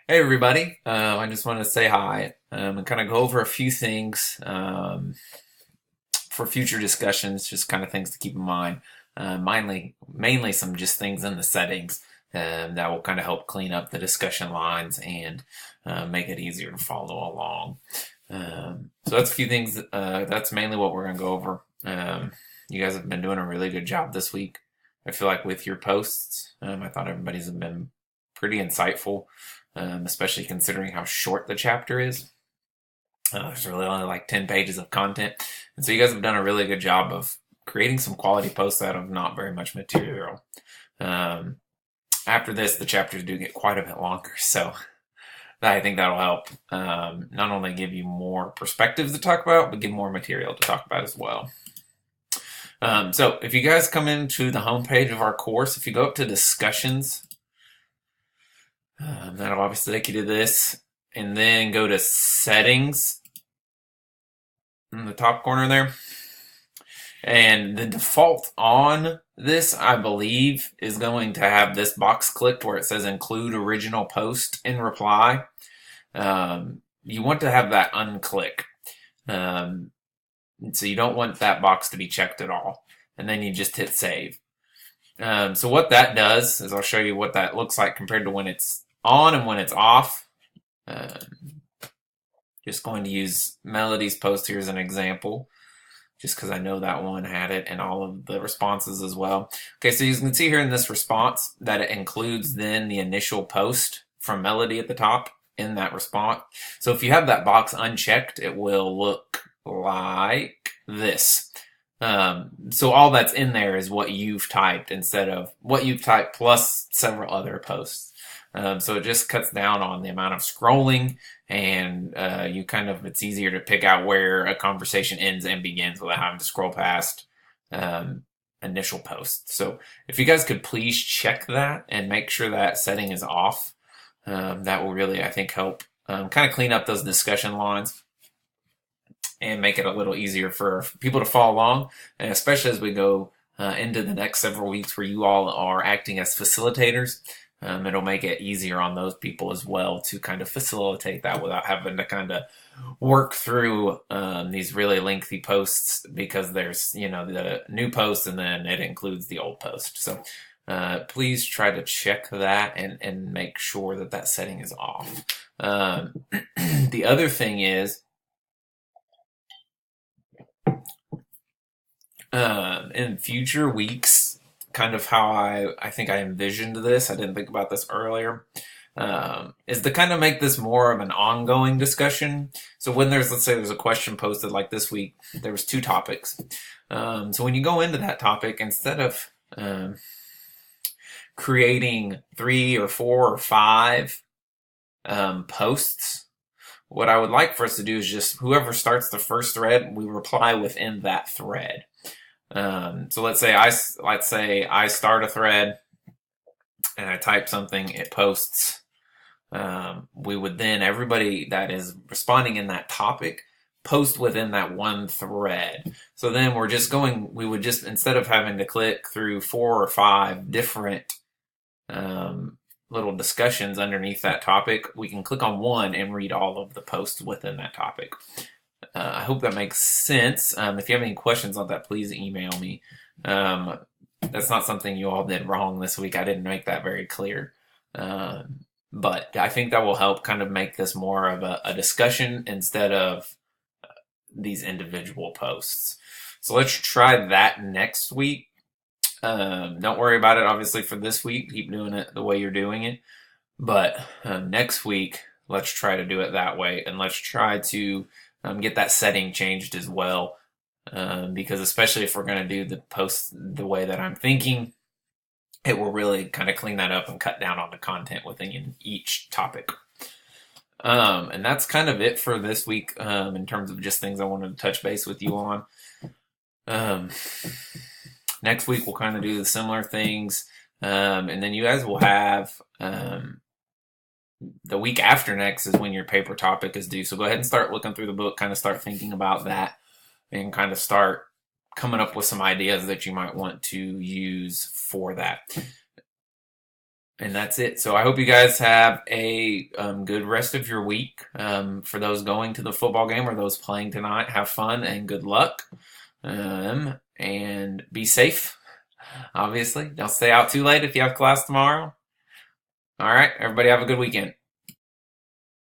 Hey everybody, I just wanted to say hi and kind of go over a few things for future discussions, just kind of things to keep in mind. Mainly some just things in the settings that will kind of help clean up the discussion lines and make it easier to follow along. So that's a few things. That's mainly what we're going to go over. You guys have been doing a really good job this week. I feel like with your posts, I thought everybody's been pretty insightful, especially considering how short the chapter is. There's really only like 10 pages of content. And so you guys have done a really good job of creating some quality posts out of not very much material. Um, After this, the chapters do get quite a bit longer. So I think that'll help not only give you more perspectives to talk about, but give more material to talk about as well. So if you guys come into the homepage of our course, if you go up to discussions, that'll obviously take you to this, and then go to settings in the top corner there. And the default on this, I believe, is going to have this box clicked where it says include original post in reply. You want to have that unclick. So you don't want that box to be checked at all. And then you just hit save. So what that does is I'll show you what that looks like compared to when it's on and when it's off. Just going to use Melody's post here as an example, just because I know that one had it and all of the responses as well. Okay, so you can see here in this response that it includes then the initial post from Melody at the top in that response. So if you have that box unchecked, it will look like this. So all that's in there is what you've typed instead of what you've typed plus several other posts. So it just cuts down on the amount of scrolling, and it's easier to pick out where a conversation ends and begins without having to scroll past initial posts. So if you guys could please check that and make sure that setting is off, that will really, I think, help kind of clean up those discussion lines and make it a little easier for people to follow along, and especially as we go into the next several weeks where you all are acting as facilitators. It'll make it easier on those people as well to kind of facilitate that without having to kind of work through these really lengthy posts, because there's, the new post and then it includes the old post. So please try to check that and make sure that that setting is off. The other thing is, in future weeks, kind of how I think I envisioned this, I didn't think about this earlier, is to kind of make this more of an ongoing discussion. So when let's say there's a question posted like this week, there was two topics. So when you go into that topic, instead of creating 3 or 4 or 5 posts, what I would like for us to do is just whoever starts the first thread, we reply within that thread. So let's say I start a thread and I type something, it posts. We would then, everybody that is responding in that topic, post within that one thread. So then we would just, instead of having to click through 4 or 5 different little discussions underneath that topic, we can click on one and read all of the posts within that topic. I hope that makes sense. If you have any questions on that, please email me. That's not something you all did wrong this week. I didn't make that very clear. But I think that will help kind of make this more of a discussion instead of these individual posts. So let's try that next week. Don't worry about it, obviously, for this week. Keep doing it the way you're doing it. But next week, let's try to do it that way. And let's try to get that setting changed as well, because especially if we're going to do the post the way that I'm thinking, it will really kind of clean that up and cut down on the content within each topic. And that's kind of it for this week in terms of just things I wanted to touch base with you on. Next week we'll kind of do the similar things, and then you guys will have the week after next is when your paper topic is due. So go ahead and start looking through the book, kind of start thinking about that, and kind of start coming up with some ideas that you might want to use for that. And that's it. So I hope you guys have a good rest of your week. For those going to the football game or those playing tonight, have fun and good luck. And be safe, obviously. Don't stay out too late if you have class tomorrow. All right, everybody have a good weekend.